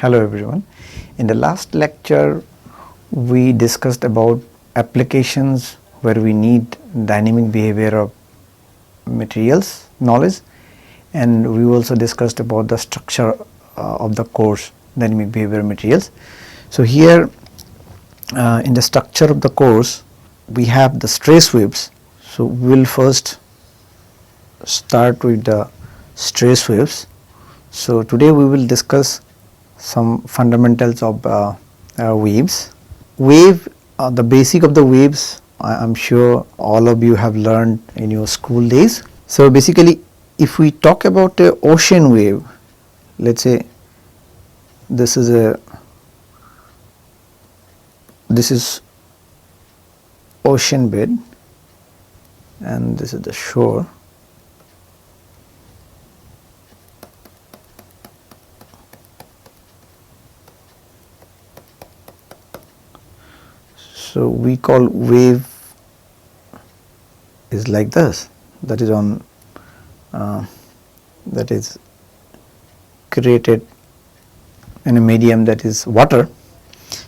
Hello everyone. In the last lecture we discussed about applications where we need dynamic behavior of materials knowledge, and we also discussed about the structure of the course dynamic behavior materials. So here in the structure of the course we have the stress waves. So we will first start with the stress waves. So today we will discuss some fundamentals of waves. The basic of the waves I am sure all of you have learned in your school days. So basically if we talk about a ocean wave, let's say this is ocean bed and this is the shore. So we call wave is like this, that is on that is created in a medium that is water.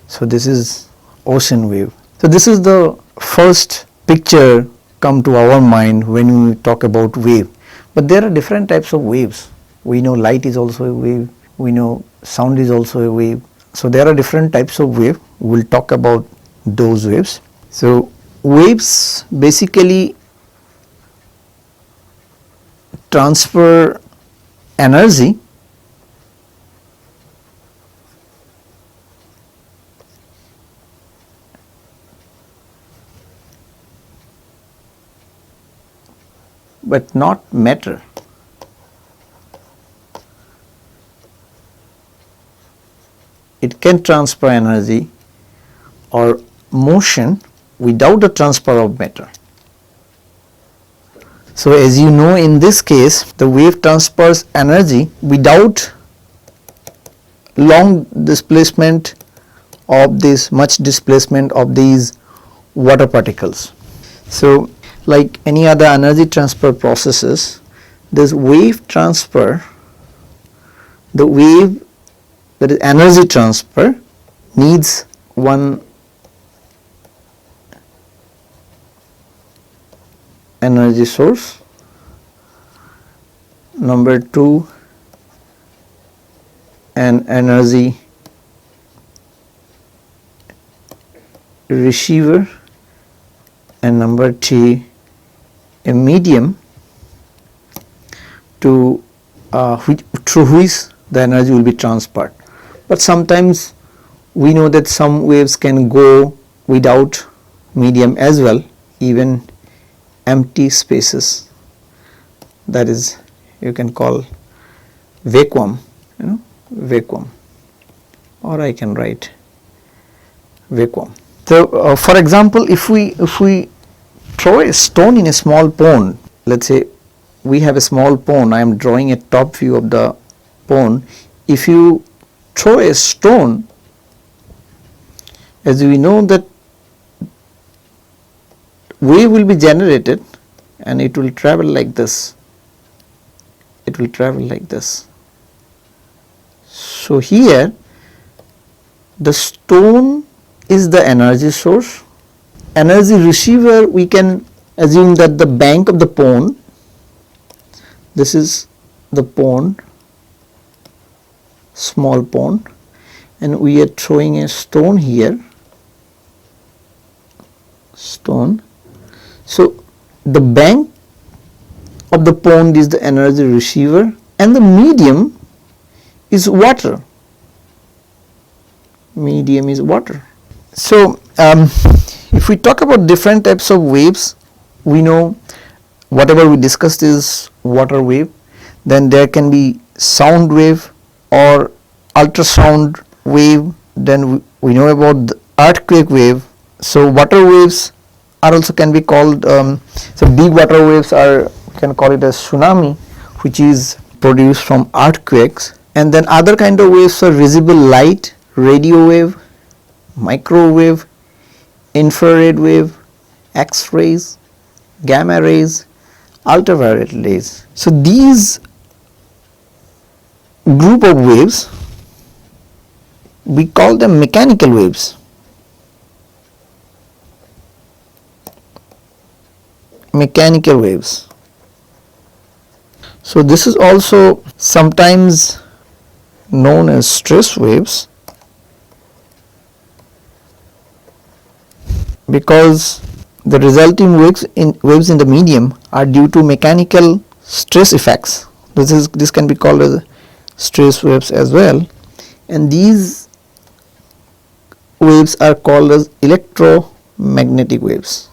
So this is ocean wave. So this is the first picture come to our mind when we talk about wave. But there are different types of waves. We know light is also a wave, we know sound is also a wave. So there are different types of wave. We will talk about those waves. So waves basically transfer energy but not matter. It can transfer energy or motion without the transfer of matter. So as you know, in this case the wave transfers energy without long displacement of this much displacement of these water particles. So like any other energy transfer processes, this wave transfer, the wave that is energy transfer needs one energy source, number 2 an energy receiver, and number 3 a medium to through which the energy will be transferred. But sometimes we know that some waves can go without medium as well, even empty spaces, that is you can call vacuum, vacuum, or I can write vacuum. So for example, if we throw a stone in a small pond, let's say we have a small pond, I am drawing a top view of the pond. If you throw a stone, as we know that wave will be generated and it will travel like this, it will travel like this. So here the stone is the energy source. Energy receiver, we can assume that the bank of the pond, this is the pond, small pond, and we are throwing a stone here, stone. So the bank of the pond is the energy receiver and the medium is water, medium is water. So if we talk about different types of waves, we know whatever we discussed is water wave, then there can be sound wave or ultrasound wave, then we know about the earthquake wave. So water waves are also can be called, so big water waves are, we can call it as tsunami, which is produced from earthquakes. And then other kind of waves are visible light, radio wave, microwave, infrared wave, X-rays, gamma rays, ultraviolet rays. So these group of waves we call them mechanical waves. Mechanical waves. So this is also sometimes known as stress waves, because the resulting waves in the medium are due to mechanical stress effects. This can be called as stress waves as well, and these waves are called as electromagnetic waves.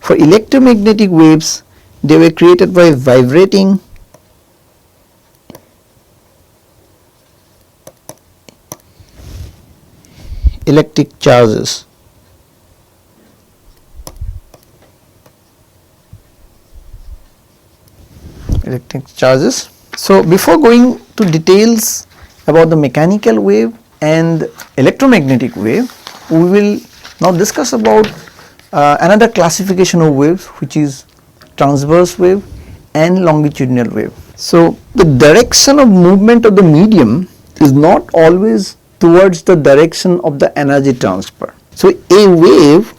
For electromagnetic waves, they were created by vibrating electric charges. So before going to details about the mechanical wave and electromagnetic wave, we will now discuss about another classification of waves, which is transverse wave and longitudinal wave. So the direction of movement of the medium is not always towards the direction of the energy transfer. So a wave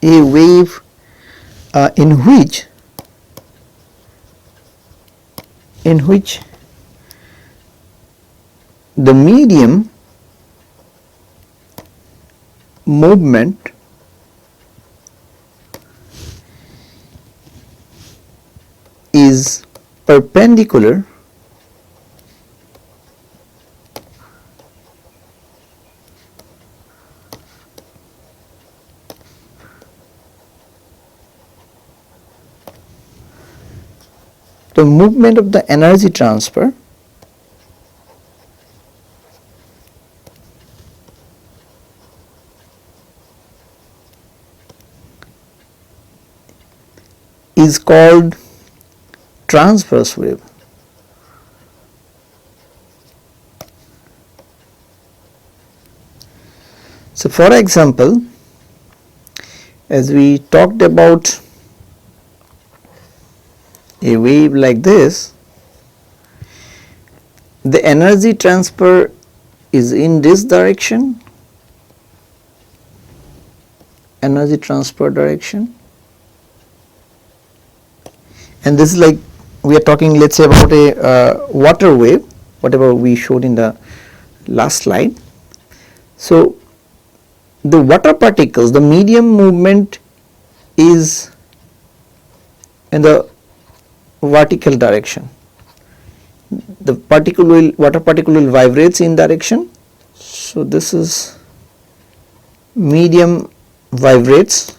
in which the medium movement is perpendicular the movement of the energy transfer is called transverse wave. So for example, as we talked about a wave like this, the energy transfer is in this direction, energy transfer direction, and this is like we are talking, let's say, about a water wave, whatever we showed in the last slide. So the water particles, the medium movement is in the vertical direction. The water particle will vibrates in direction. So this is medium vibrates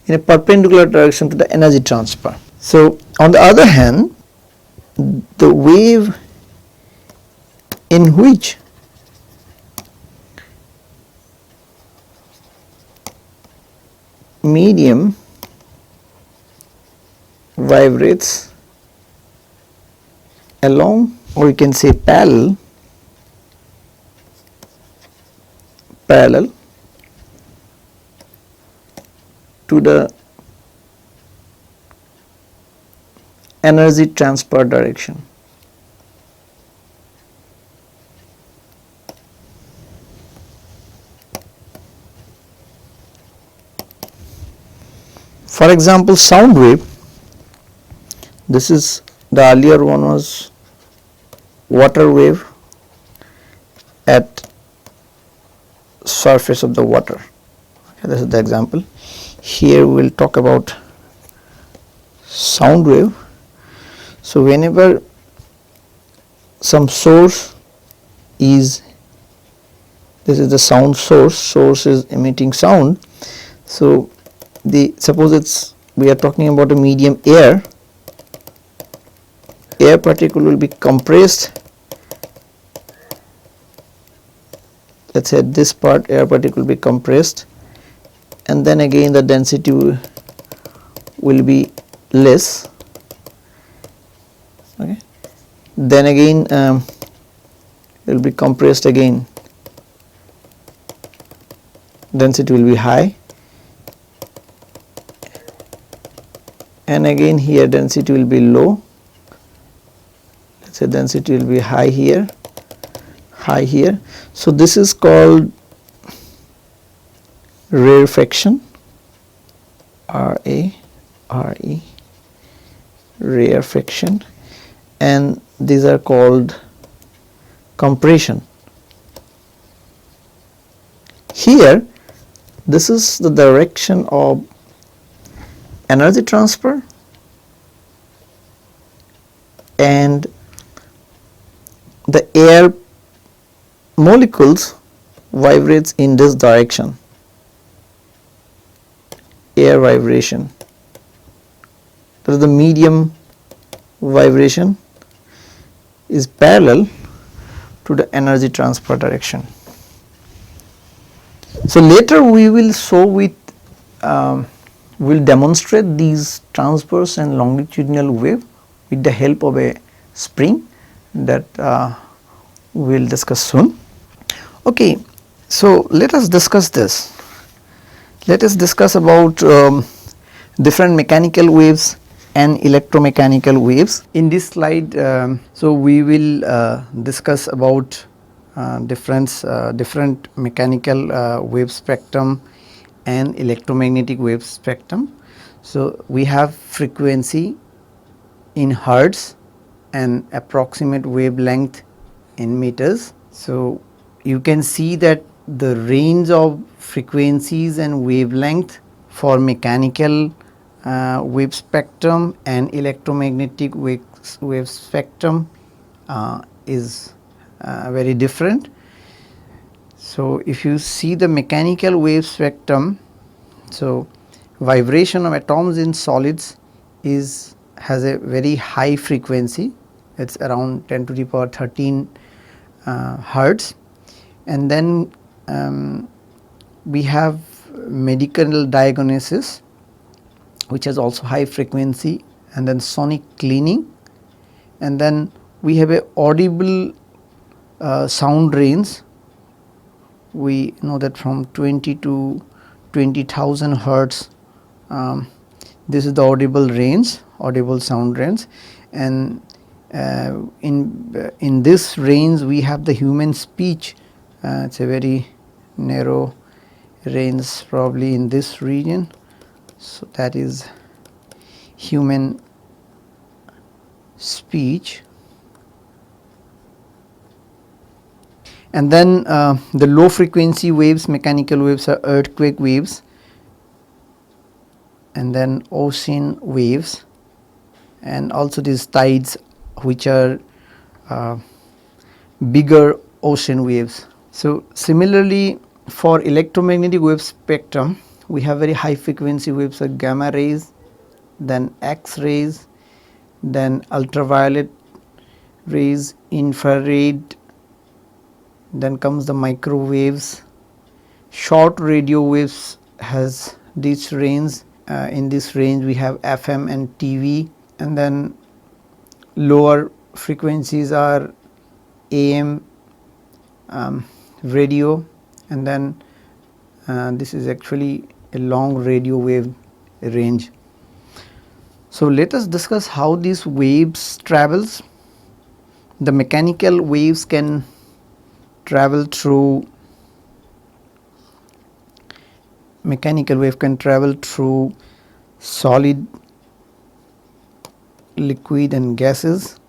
in a perpendicular direction to the energy transfer. So on the other hand, the wave in which medium vibrates along, or you can say parallel to the energy transfer direction. For example, sound wave, this is the earlier one was water wave at surface of the water. Okay, this is the example. Here we will talk about sound wave. So whenever some source is, this is the sound source is emitting sound. So suppose we are talking about a medium air particle will be compressed. Let's say this part air particle will be compressed, and then again the density will be less. Okay. Then again it will be compressed again. density will be high, and again here density will be low. Let's say density will be high here, high here. So this is called rarefaction, R-A-R-E, rarefaction, and these are called compression. Here this is the direction of energy transfer, and the air molecules vibrates in this direction, air vibration. That is, the medium vibration is parallel to the energy transfer direction. So later we will show with will demonstrate these transverse and longitudinal wave with the help of a spring that we will discuss soon. Okay, so let us discuss this. Let us discuss about different mechanical waves and electromechanical waves. In this slide, so we will discuss about different mechanical wave spectrum and electromagnetic wave spectrum. So we have frequency in hertz and approximate wavelength in meters. So you can see that the range of frequencies and wavelength for mechanical wave spectrum and electromagnetic wave spectrum is very different. So if you see the mechanical wave spectrum, so vibration of atoms in solids has a very high frequency. It's around 10 to the power 13 hertz, and then we have medical diagnosis, which has also high frequency, and then sonic cleaning, and then we have a audible sound range. We know that from 20 to 20,000 hertz, this is the audible range, audible sound range, and in this range we have the human speech. It's a very narrow range, probably in this region. So that is human speech. And then the low frequency waves, mechanical waves, are earthquake waves, and then ocean waves, and also these tides, which are bigger ocean waves. So similarly, for electromagnetic wave spectrum, we have very high frequency waves like gamma rays, then X rays, then ultraviolet rays, infrared, then comes the microwaves. Short radio waves has this range. In this range we have FM and TV, and then lower frequencies are AM radio, and then this is actually a long radio wave range. So let us discuss how these waves travels. The mechanical waves can travel through solid, liquid and gases.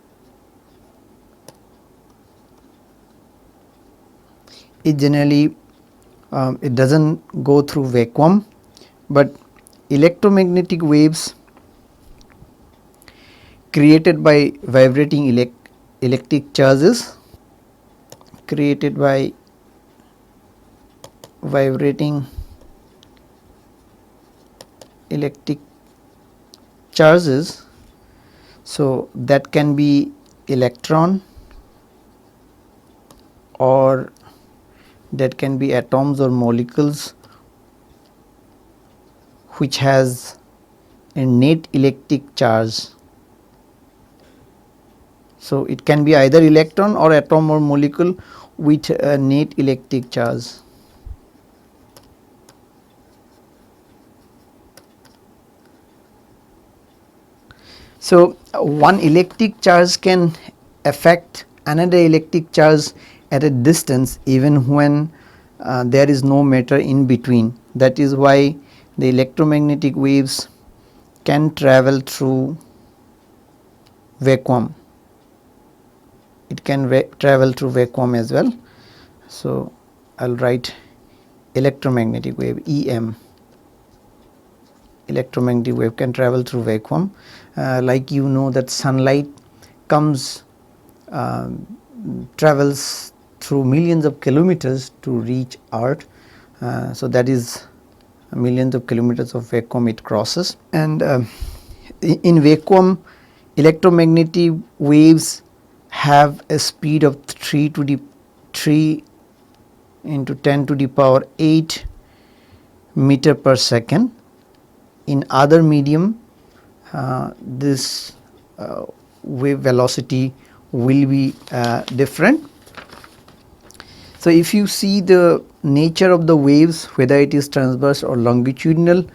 It generally it doesn't go through vacuum, but electromagnetic waves created by vibrating electric charges, created by vibrating electric charges. So that can be electron, or that can be atoms or molecules which has a net electric charge. So it can be either electron or atom or molecule with a net electric charge. So one electric charge can affect another electric charge at a distance even when there is no matter in between. That is why the electromagnetic waves can travel through vacuum. It can travel through vacuum as well. So I'll write electromagnetic wave, EM. Electromagnetic wave can travel through vacuum. Like you know that sunlight comes travels through millions of kilometers to reach earth. So that is millions of kilometers of vacuum it crosses, and in vacuum electromagnetic waves have a speed of 3 into 10 to the power 8 meter per second. In other medium this wave velocity will be different. So if you see the nature of the waves, whether it is transverse or longitudinal,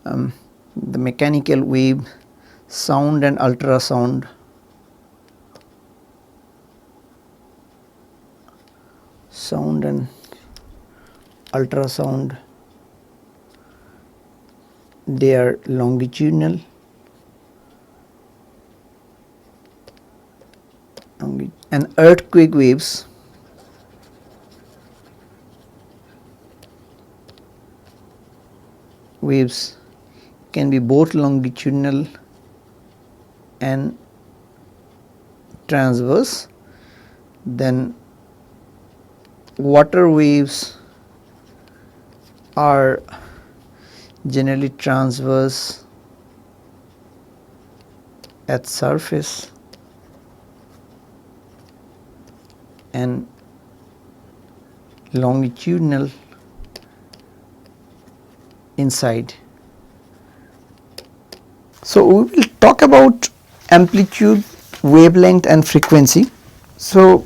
the mechanical wave, sound and ultrasound, they are longitudinal, and earthquake waves can be both longitudinal and transverse. Then water waves are generally transverse at surface and longitudinal inside. So we will talk about amplitude, wavelength and frequency. So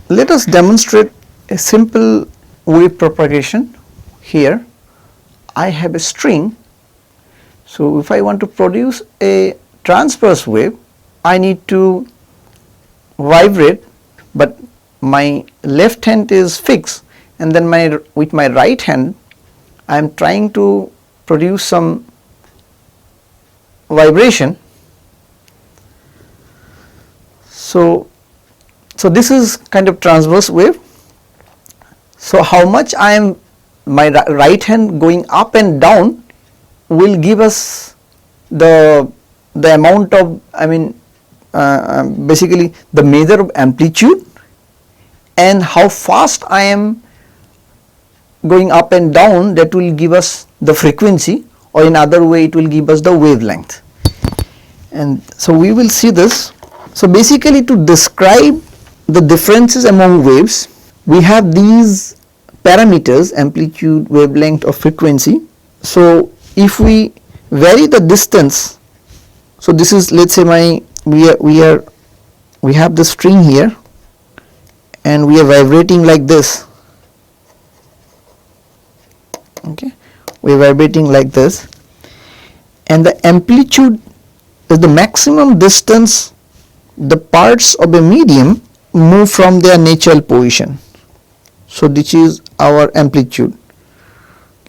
let us demonstrate a simple wave propagation. Here I have a string. So if I want to produce a transverse wave, I need to vibrate, but my left hand is fixed, and then with my right hand I am trying to produce some vibration. So this is kind of transverse wave. So how much I am, my right hand going up and down will give us the amount of, basically the measure of amplitude, and how fast I am going up and down, that will give us the frequency, or in other way it will give us the wavelength. And so we will see this. So basically, to describe the differences among waves, we have these parameters: amplitude, wavelength or frequency. So if we vary the distance, so this is, let's say we have the string here and we are vibrating like this. Okay, we are vibrating like this, and the amplitude is the maximum distance the parts of a medium move from their natural position. So this is our amplitude.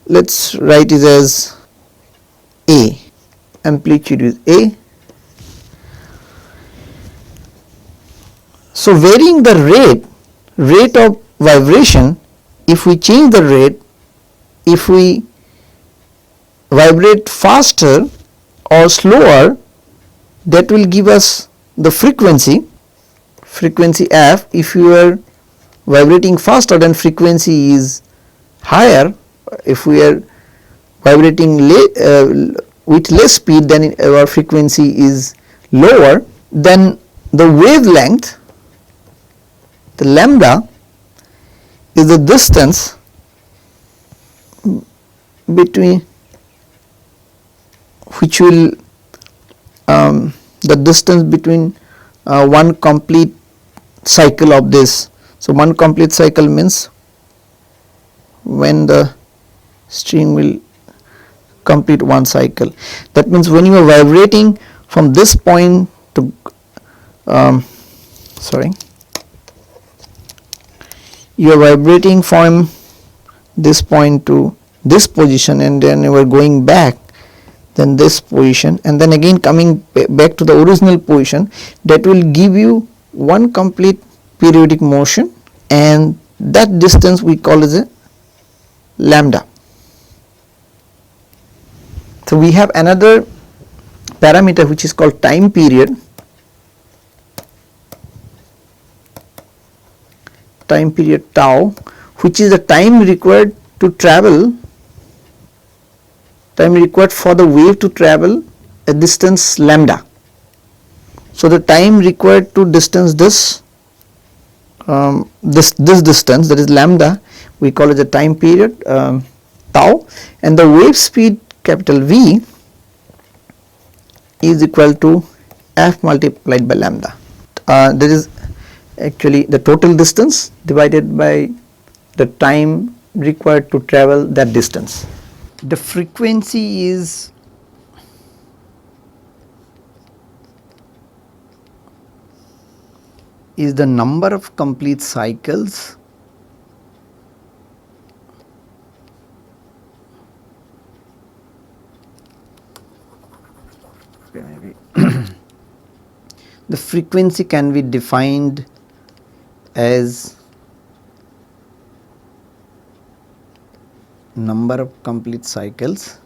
Let's write it as A. Amplitude is A. So varying the rate of vibration, if we change the rate, if we vibrate faster or slower, that will give us the frequency f. If you are vibrating faster, then frequency is higher. If we are vibrating with less speed, then our frequency is lower. Then the wavelength, the lambda, is the distance between which will the distance between one complete cycle of this. So one complete cycle means when the string will complete one cycle. That means when you are vibrating from this point to you are vibrating from this point to this position, and then you are going back, then this position, and then again coming back to the original position. That will give you one complete periodic motion, and that distance we call as a lambda. So we have another parameter which is called time period. Time period tau, which is the time required to travel, time required for the wave to travel a distance lambda. So the time required to distance this this distance, that is lambda, we call it the time period tau, and the wave speed capital V is equal to f multiplied by lambda. That is actually the total distance divided by the time required to travel that distance. The frequency is the number of complete cycles the frequency can be defined as number of complete cycles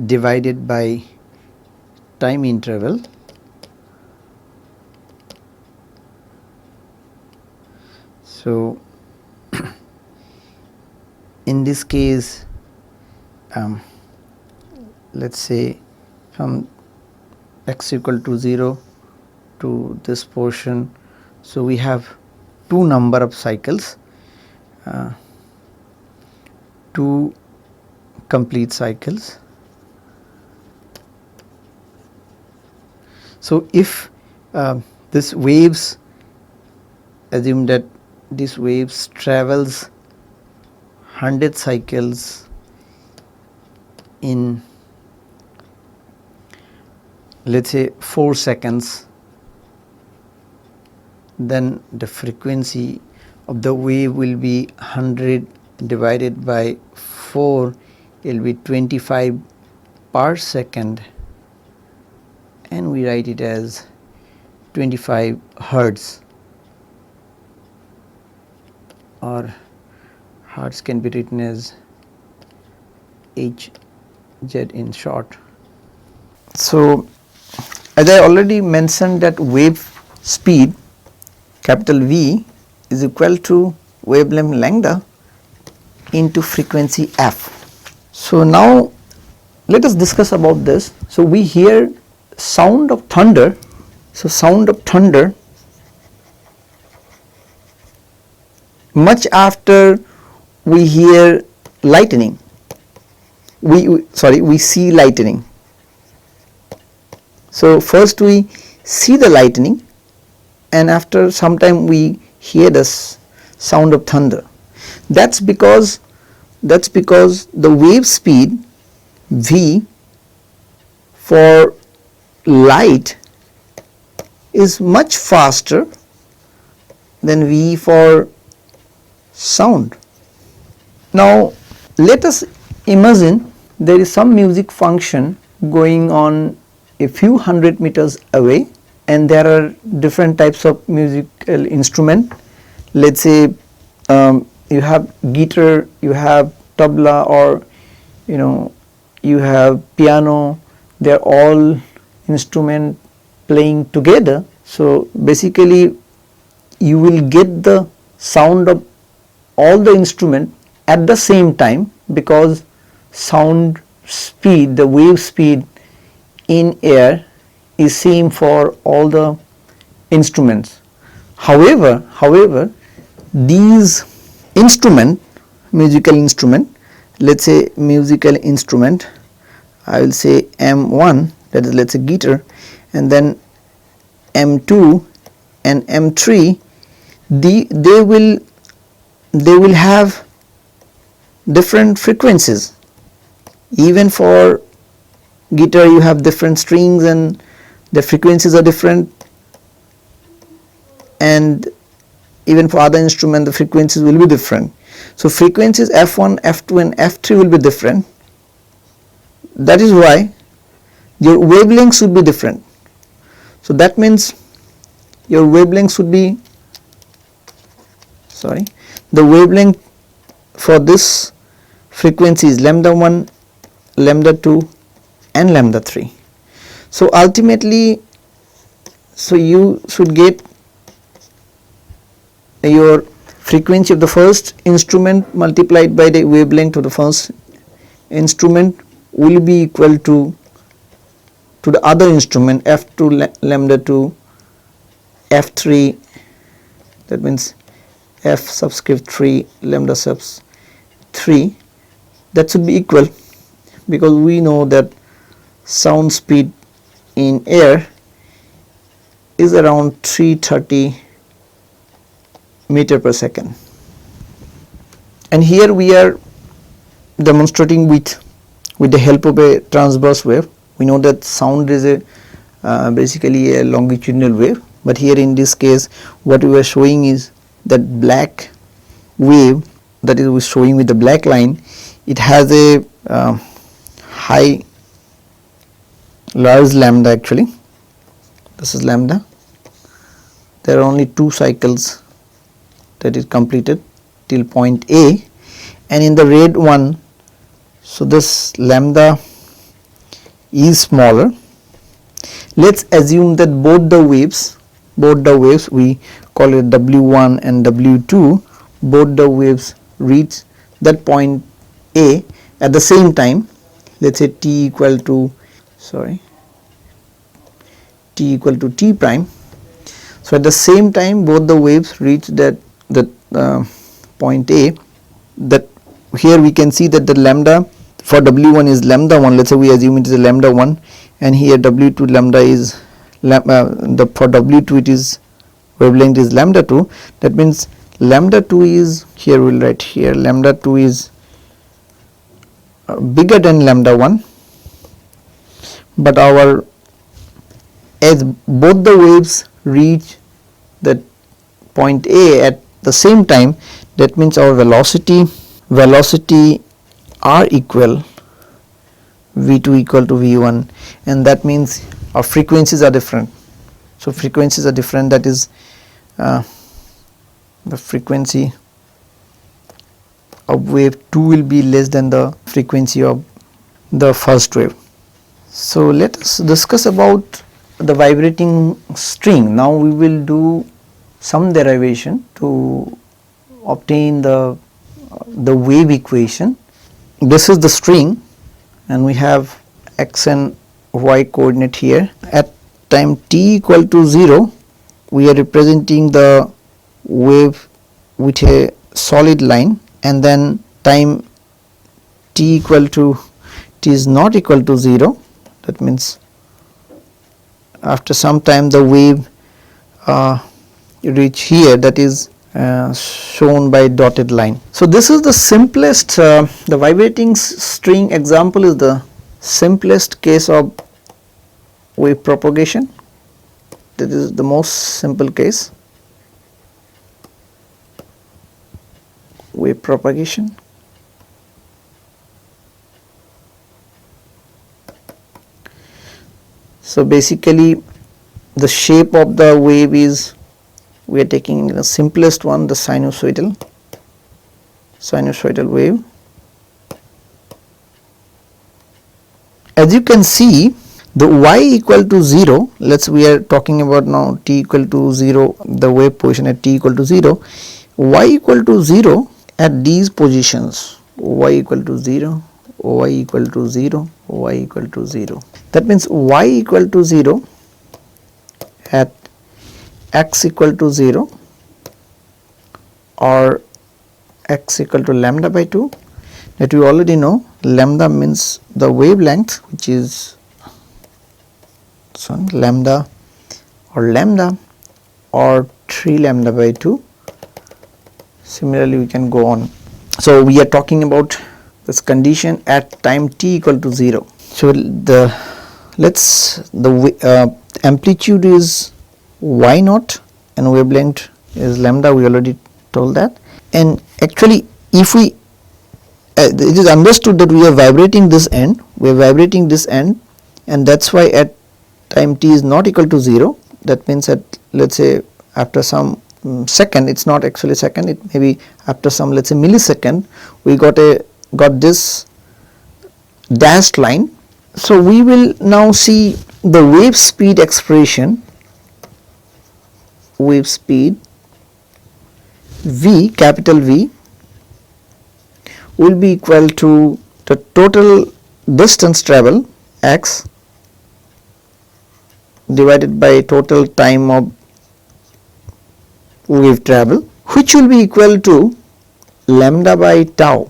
divided by time interval so in this case let us say from x equal to 0 to this portion. So we have two number of cycles, two complete cycles. So if this waves, assume that this waves travels 100 cycles in, let us say 4 seconds, then the frequency of the wave will be 100 divided by 4, it will be 25 per second, and we write it as 25 hertz, or hertz can be written as Hz in short. So as I already mentioned that wave speed capital V is equal to wavelength lambda into frequency f. So now let us discuss about this. So we hear sound of thunder. So sound of thunder much after we hear lightning, we see lightning. So first we see the lightning, and after some time we hear the sound of thunder. That's because the wave speed V for light is much faster than V for sound. Now let us imagine there is some music function going on a few hundred meters away, and there are different types of musical instrument. Let us say you have guitar, you have tabla, or you have piano. They are all instrument playing together. So basically you will get the sound of all the instrument at the same time, because sound speed, the wave speed in air is same for all the instruments. However, these musical instrument, let us say musical instrument, I will say M1, that is let us say guitar, and then M2 and M3, they will have different frequencies. Even for guitar you have different strings and the frequencies are different, and even for other instrument the frequencies will be different. So frequencies F1, F2 and F3 will be different. That is why your wavelength should be different. So that means your wavelength should be, the wavelength for this frequency is lambda 1, lambda 2 and lambda 3. So ultimately, so you should get your frequency of the first instrument multiplied by the wavelength of the first instrument will be equal to the other instrument F2 lambda 2, F3, that means F subscript 3 lambda subs 3, that should be equal, because we know that sound speed in air is around 330 meter per second. And here we are demonstrating with the help of a transverse wave. We know that sound is a basically a longitudinal wave, but here in this case what we are showing is that black wave, that is we are showing with the black line. It has a large lambda. Actually this is lambda. There are only 2 cycles that is completed till point A, and in the red one, so this lambda is smaller. Let's assume that both the waves we call it W1 and W2, both the waves reach that point A at the same time. Let's say t equal to t prime. So at the same time both the waves reach that point A. That here we can see that the lambda for W1 is lambda 1. Let's say we assume it is a lambda 1, and here W2 lambda is for W2 it is wavelength is lambda 2. That means lambda 2 is, here we will write here, lambda 2 is bigger than lambda 1, but as both the waves reach that point A at the same time, that means our velocity are equal, V2 equal to V1, and that means our frequencies are different. So frequencies are different, that is the frequency of wave 2 will be less than the frequency of the first wave. So let us discuss about the vibrating string. Now we will do some derivation to obtain the wave equation. This is the string and we have x and y coordinate here. At time t equal to 0 we are representing the wave with a solid line, and then time t is not equal to 0, that means after some time the wave reach here, that is shown by dotted line. So this is the simplest, the vibrating string example is the simplest case of wave propagation. That is the most simple case, wave propagation. So basically the shape of the wave is, we are taking the simplest one, the sinusoidal wave. As you can see, the y equal to 0, we are talking about now t equal to 0, the wave position at t equal to 0, y equal to 0 at these positions, y equal to 0, y equal to 0, y equal to 0. That means y equal to 0 at x equal to 0 or x equal to lambda by 2, that we already know. Lambda means the wavelength, which is lambda or 3 lambda by 2. Similarly we can go on So we are talking about this condition at time t equal to 0. So the amplitude is y naught and wavelength is lambda, we already told that. And actually if we it is understood that we are vibrating this end, and that's why at time t is not equal to 0, that means that let's say after some second, it's not actually second, it may be after some, let's say, millisecond, we got this dashed line. So we will now see the wave speed expression, wave speed v, capital V, will be equal to the total distance travel x divided by total time of wave travel, which will be equal to lambda by tau.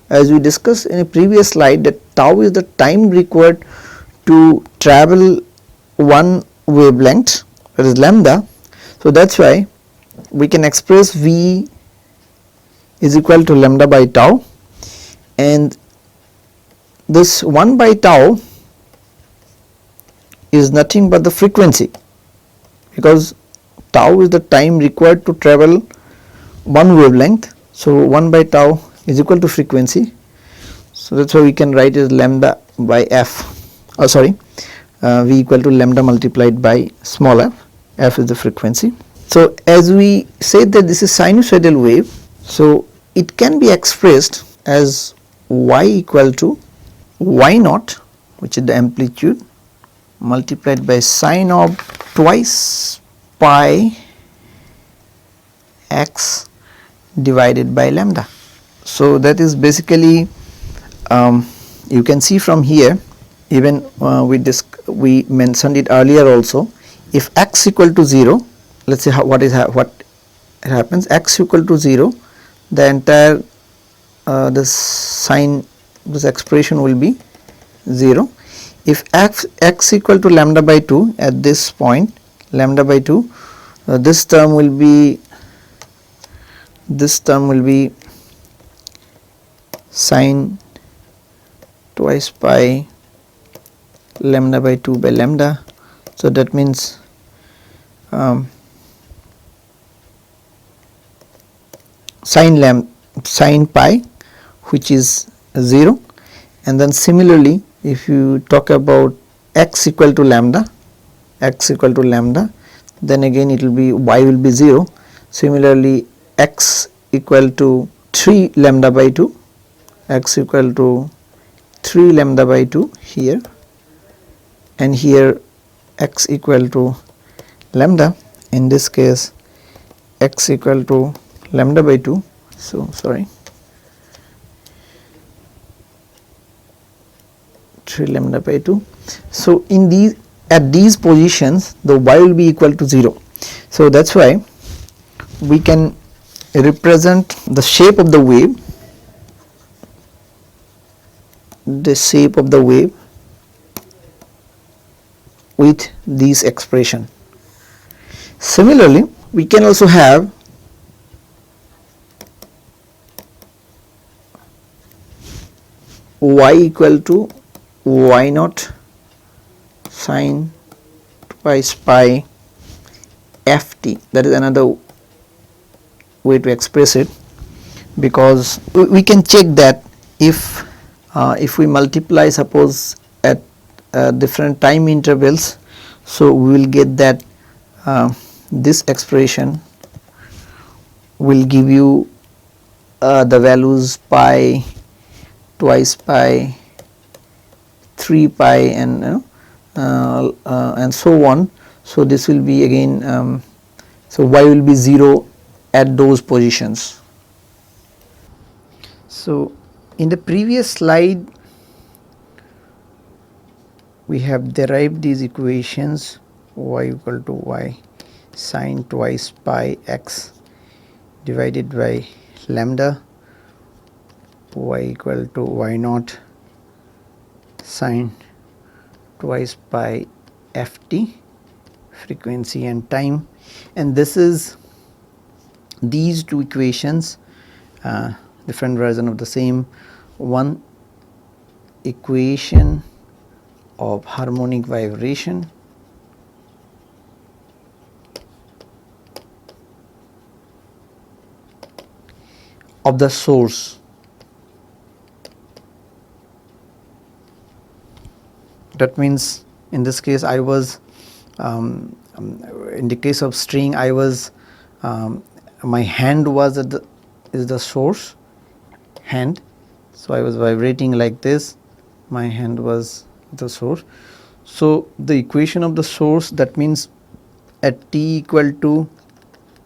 As we discussed in a previous slide, that tau is the time required to travel one wavelength, that is lambda. So that's why we can express v is equal to lambda by tau, and this 1 by tau is nothing but the frequency, because tau is the time required to travel one wavelength. So 1 by tau is equal to frequency. So that's why we can write as lambda by f, v equal to lambda multiplied by small f is the frequency. So as we said that this is sinusoidal wave, so it can be expressed as y equal to y naught, which is the amplitude, multiplied by sine of twice pi x divided by lambda. So that is basically, you can see from here, even we mentioned it earlier also, if x equal to 0, let's say what happens, x equal to 0, the entire this expression will be 0. If x equal to lambda by 2 at this point, lambda by 2, this term will be sine twice pi lambda by 2 by lambda. So that means sine pi, which is 0. And then similarly if you talk about x equal to lambda, then again it will be, y will be 0. Similarly x equal to 3 lambda by 2, x equal to 3 lambda by 2 here, and here x equal to lambda, in this case x equal to lambda by 2. So sorry, 3 lambda by 2. So in these, at these positions, the y will be equal to 0. So that's why we can represent the shape of the wave, with these expression. Similarly we can also have y equal to y naught sine twice pi ft. That is another way to express it, because we can check that if we multiply, suppose at different time intervals, so we will get that this expression will give you the values pi, twice pi, 3 pi, and so on. So this will be again, so y will be 0 at those positions. So in the previous slide we have derived these equations, y equal to y sine twice pi x divided by lambda, y equal to y naught sine twice pi ft, frequency and time, and this is these two equations different version of the same one equation of harmonic vibration of the source. That means in this case I was in the case of string I was my hand was at the is the source hand. So, I was vibrating like this, my hand was the source. So, the equation of the source, that means at t equal to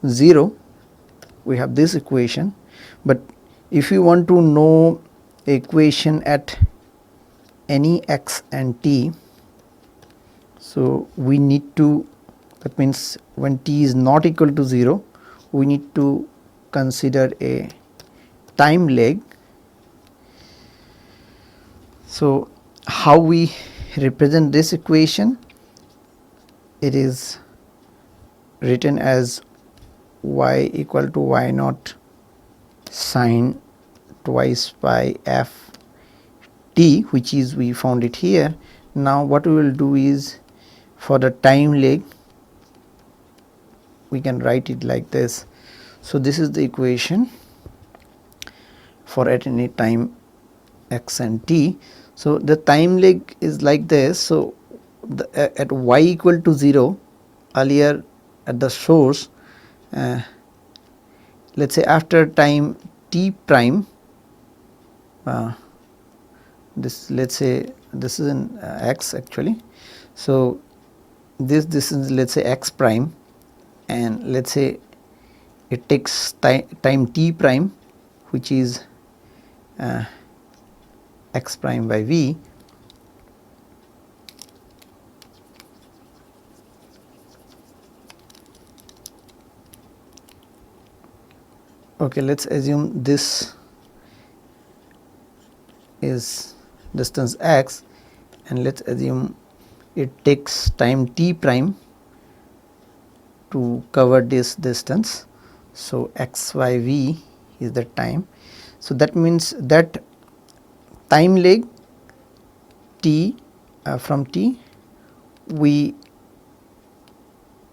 0 we have this equation, but if you want to know equation at any x and t, so we need to, that means when t is not equal to 0 we need to consider a time lag. So, how we represent this equation? It is written as y equal to y naught sine twice by f t, which is we found it here. Now, what we will do is for the time lag we can write it like this. So, this is the equation for at any time x and t. So, the time lag is like this. So, at y equal to 0 earlier at the source, let us say after time t prime, this let us say this is in x actually. So, this is let us say x prime, and let us say it takes time t prime, which is x prime by v. Okay, let us assume this is distance x, and let us assume it takes time t prime to cover this distance. So, x by v is the time. So, that means that time lag t from t we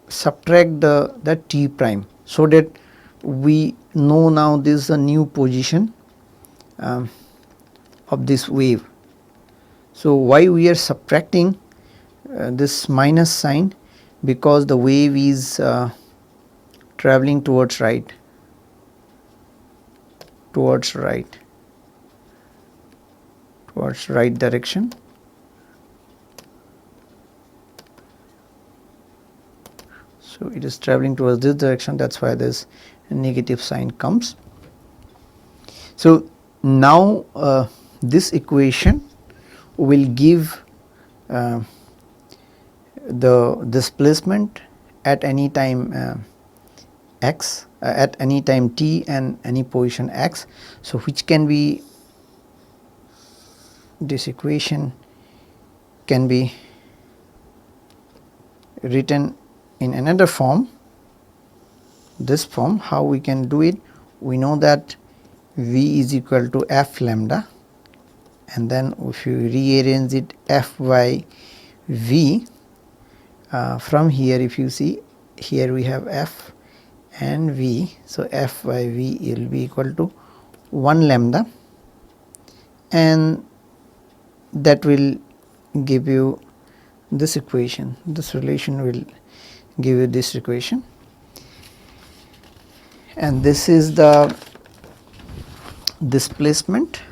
subtract the t prime, so that we know now this is a new position of this wave. So, why we are subtracting this minus sign? Because the wave is traveling towards right direction. So, it is traveling towards this direction, that is why this negative sign comes. So, now this equation will give the displacement at any time x, at any time t and any position x. So, which can be, this equation can be written in another form, this form. How we can do it? We know that v is equal to f lambda, and then if you rearrange it f by v, from here if you see, here we have f and v. So, f by v will be equal to 1 lambda, and that will give you this equation. This relation will give you this equation, and this is the displacement,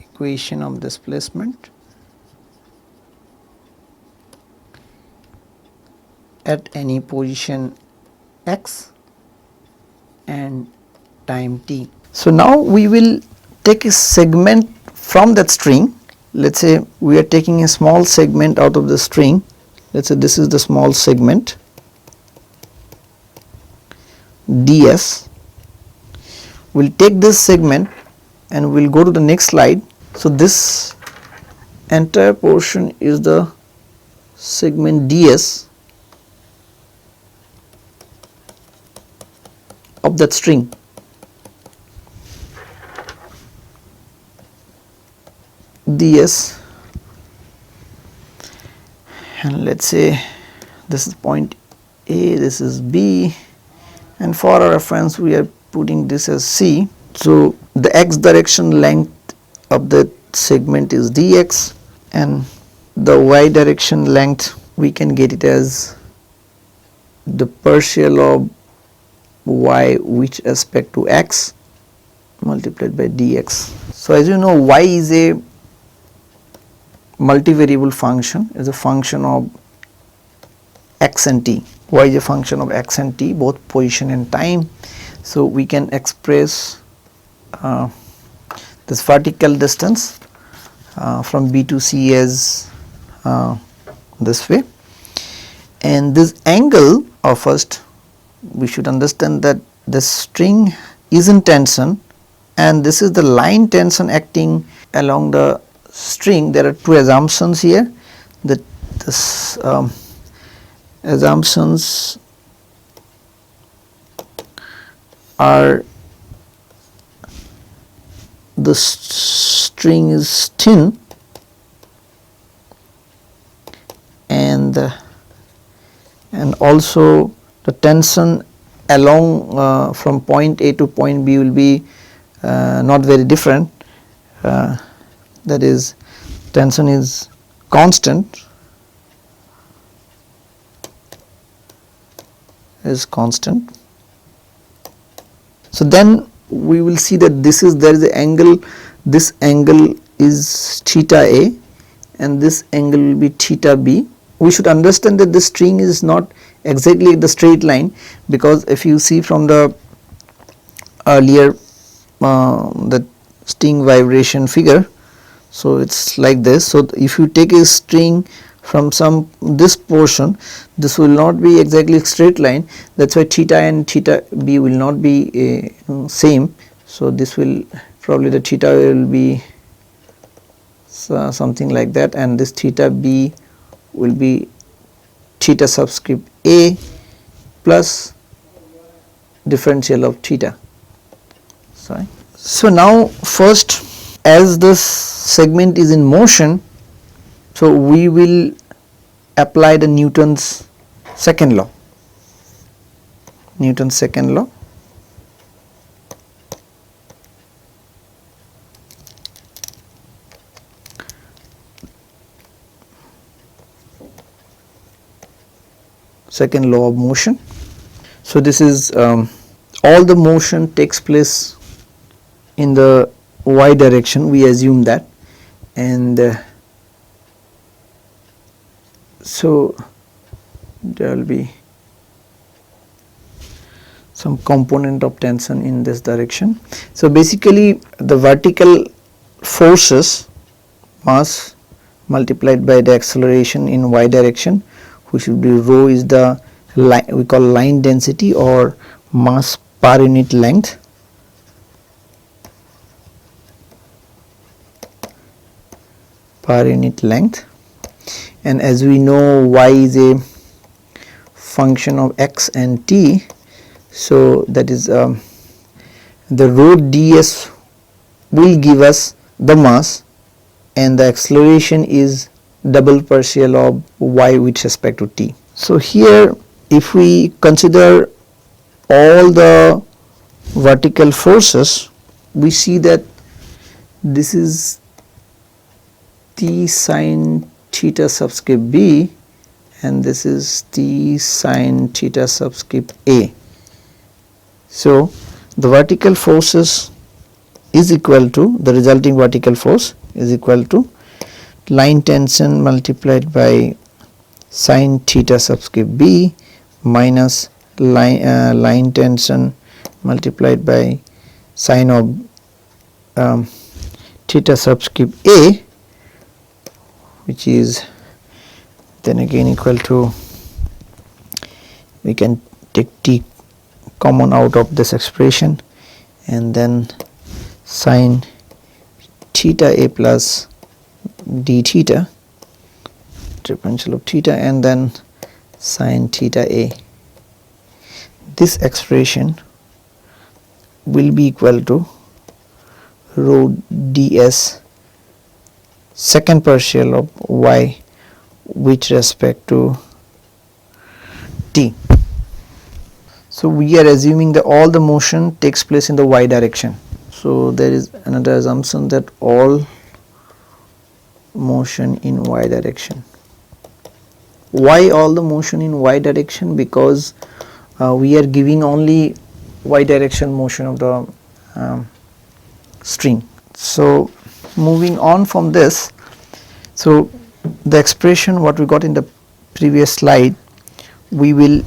equation of displacement at any position x and time t. So, now we will take a segment from that string. Let us say we are taking a small segment out of the string. Let us say this is the small segment ds. We will take this segment and we will go to the next slide. So, this entire portion is the segment ds of that string. ds, and let's say this is point A, this is B, and for our reference we are putting this as C. So the x direction length of the segment is dx, and the y direction length we can get it as the partial of y with respect to x multiplied by dx. So as you know, y is a multivariable function, is a function of x and t. Y is a function of x and t, both position and time. So we can express this vertical distance from B to C as this way, and this angle of first we should understand that the string is in tension, and this is the line tension acting along the string. There are two assumptions here, that this assumptions are the string is thin and also the tension along from point A to point B will be not very different, that is tension is constant, So then we will see that this is, there is an angle, this angle is theta A and this angle will be theta B. We should understand that the string is not exactly the straight line, because if you see from the earlier the string vibration figure, so it's like this. So if you take a string from this portion, this will not be exactly straight line, that's why theta and theta B will not be same. So this will probably, the theta will be something like that, and this theta B will be theta subscript A plus differential of theta. Sorry. So now first, as this segment is in motion, so we will apply the Newton's second law. Newton's second law. Second law of motion. So this is all the motion takes place in the y direction, we assume that, and so there will be some component of tension in this direction. So basically the vertical forces, mass multiplied by the acceleration in y direction, which will be rho, is the line we call line density or mass per unit length. And as we know, y is a function of x and t, so that is the rho ds will give us the mass, and the acceleration is double partial of y with respect to t. So here if we consider all the vertical forces, we see that this is t sin theta subscript b and this is t sin theta subscript a. So the vertical forces is equal to, the resulting vertical force is equal to line tension multiplied by sin theta subscript b minus line tension multiplied by sin of theta subscript a, which is then again equal to, we can take t common out of this expression, and then sin theta a plus d theta, differential of theta, and then sin theta a. This expression will be equal to rho ds second partial of y with respect to t. So we are assuming that all the motion takes place in the y direction. So there is another assumption that all motion in y direction. Why all the motion in y direction? Because we are giving only y direction motion of the string. So moving on from this, so the expression what we got in the previous slide, we will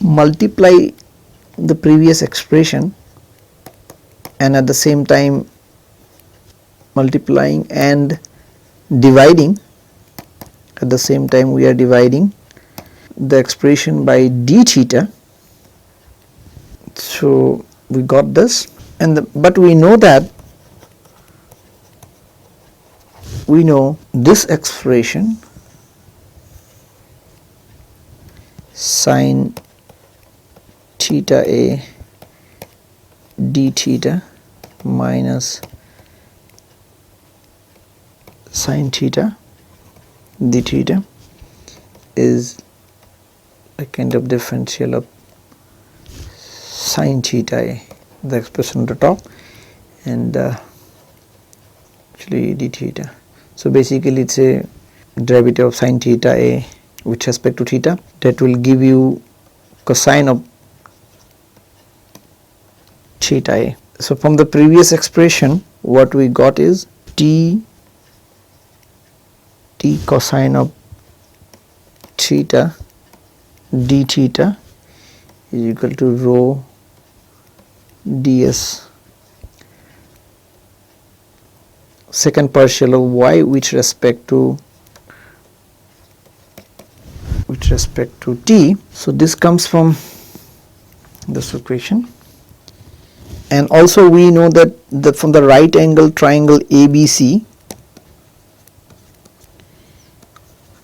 multiply the previous expression and at the same time multiplying and dividing, at the same time we are dividing the expression by d theta. So we got this, and but we know that this expression sin theta a d theta minus sin theta d theta is a kind of differential of sin theta a, the expression on the top, and actually d theta. So basically it's a derivative of sin theta a with respect to theta, that will give you cosine of theta a. So from the previous expression what we got is t cosine of theta d theta is equal to rho ds, second partial of y with respect to t. So this comes from this equation, and also we know that from the right angle triangle ABC,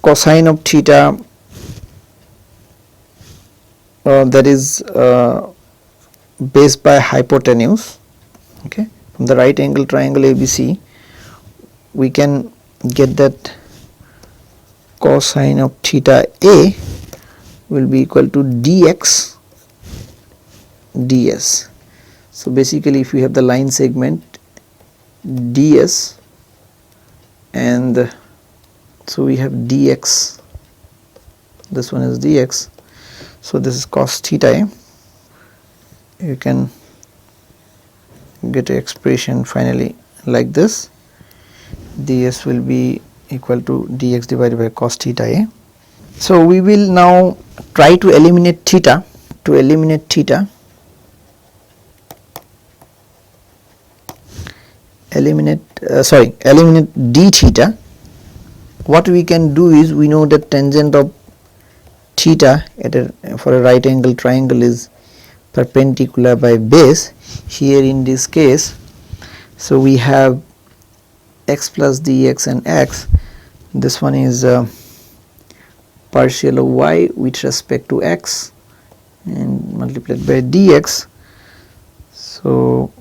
cosine of theta that is based by hypotenuse. Okay, from the right angle triangle ABC we can get that cosine of theta a will be equal to dx ds. So basically if we have the line segment ds, and so we have dx, this one is dx, so this is cos theta a. You can get an expression finally like this, ds will be equal to dx divided by cos theta a. So we will now try to eliminate theta. To eliminate theta, eliminate d theta. What we can do is, we know that tangent of theta for a right angle triangle is perpendicular by base. Here in this case, so we have x plus dx and x. This one is partial of y with respect to x and multiplied by dx. So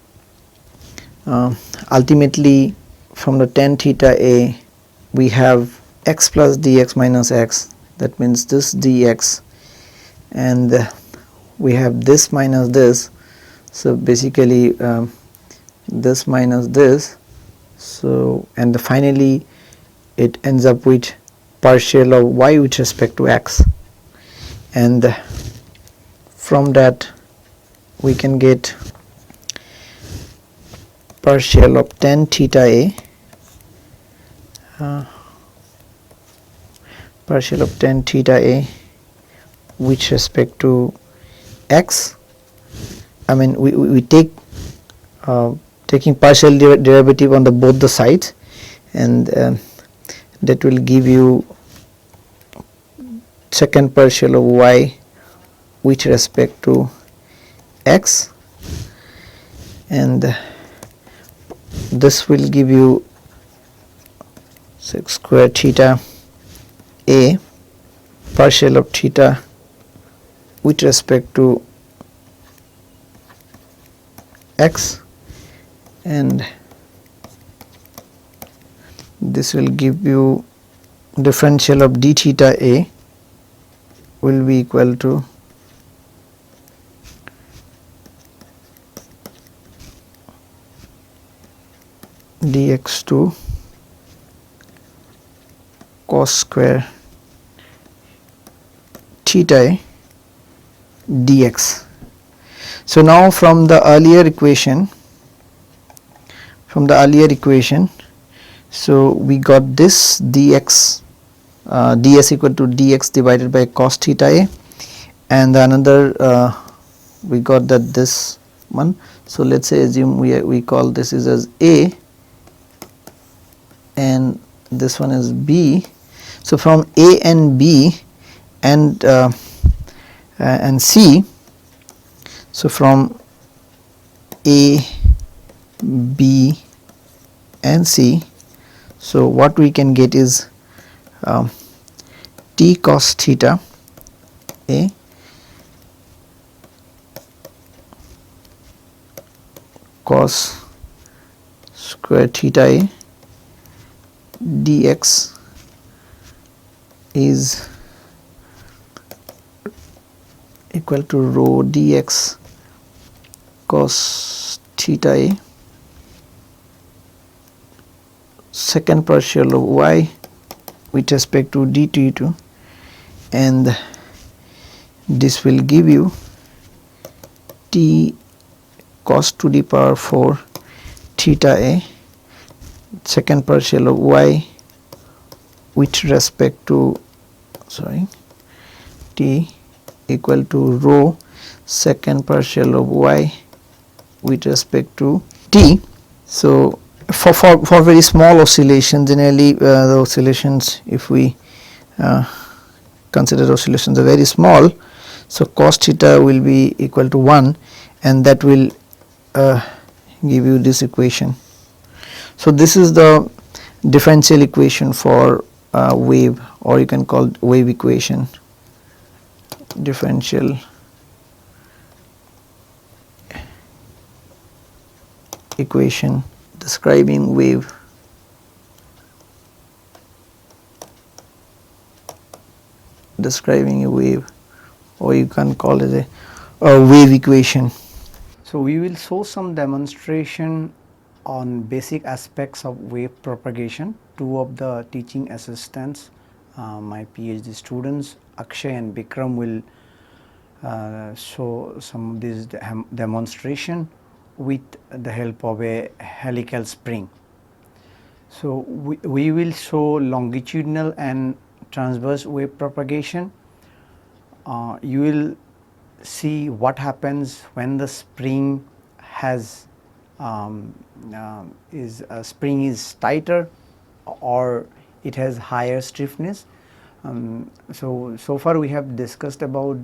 ultimately from the tan theta a we have x plus dx minus x, that means this dx, and we have this minus this, so basically this minus this, so and finally it ends up with partial of y with respect to x, and from that we can get partial of tan theta a, partial of tan theta a with respect to x. I mean we take taking partial derivative on the both the sides, and that will give you second partial of y with respect to x, and this will give you sec square theta a partial of theta with respect to x, and this will give you differential of d theta a will be equal to dx2 cos square theta a dx. So now from the earlier equation, so we got this dx ds equal to dx divided by cos theta a, and the another we got that this one. So let us say assume we call this is as a and this one is b. So from a and b and c, so from a, b and c, so what we can get is t cos theta a cos square theta a dx is equal to rho dx cos theta a second partial of y with respect to dt2, and this will give you t cos to the power 4 theta a second partial of y with respect to t equal to rho second partial of y with respect to t. So for very small oscillations, generally the oscillations, if we consider oscillations are very small, so cos theta will be equal to 1, and that will give you this equation. So this is the differential equation for wave, or you can call it wave equation, differential equation describing wave. Describing a wave, or you can call it a wave equation. So we will show some demonstration on basic aspects of wave propagation. Two of the teaching assistants, my PhD students Akshay and Bikram, will show some of this demonstration with the help of a helical spring. So we will show longitudinal and transverse wave propagation. You will see what happens when the spring has spring is tighter or it has higher stiffness. So far we have discussed about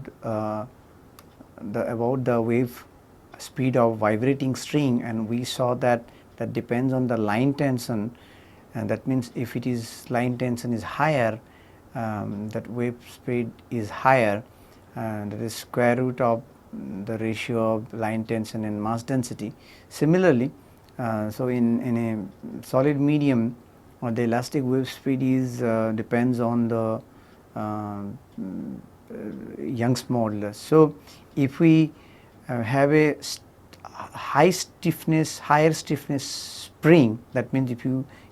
the wave speed of vibrating string, and we saw that depends on the line tension, and that means if it is line tension is higher, that wave speed is higher, and that is square root of the ratio of line tension and mass density. Similarly, so in a solid medium, the elastic wave speed is depends on the Young's modulus. So if we have a higher stiffness spring, that means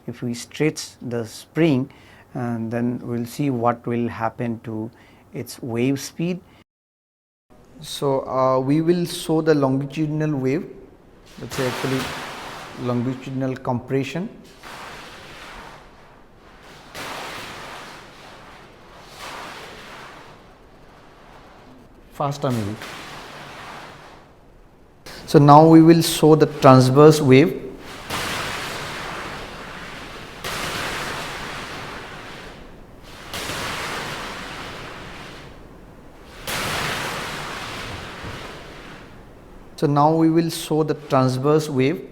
if we stretch the spring, then we will see what will happen to its wave speed. So we will show the longitudinal wave, that's actually longitudinal compression. Faster maybe. So now we will show the transverse wave. So now we will show the transverse wave.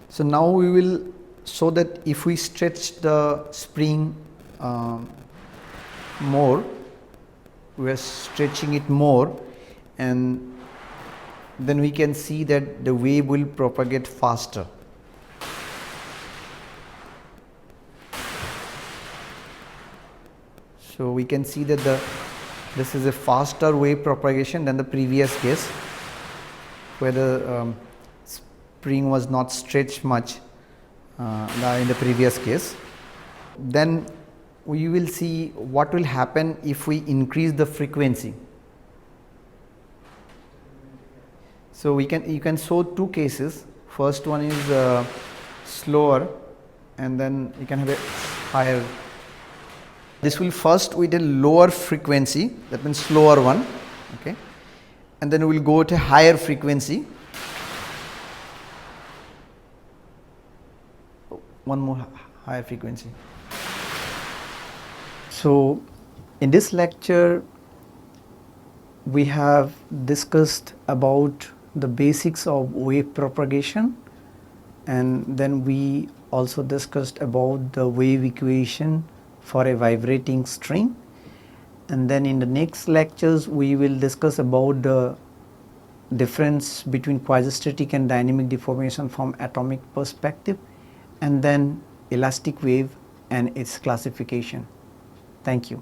So now we will so that if we stretch the spring more, we are stretching it more, and then we can see that the wave will propagate faster. So we can see that this is a faster wave propagation than the previous case, where the spring was not stretched much in the previous case. Then we will see what will happen if we increase the frequency. So you can show two cases. First one is slower, and then you can have a higher. This will first with a lower frequency, that means slower one, okay, and then we will go to higher frequency. One more higher frequency. So in this lecture we have discussed about the basics of wave propagation, and then we also discussed about the wave equation for a vibrating string, and then in the next lectures we will discuss about the difference between quasi-static and dynamic deformation from atomic perspective, and then elastic wave and its classification. Thank you.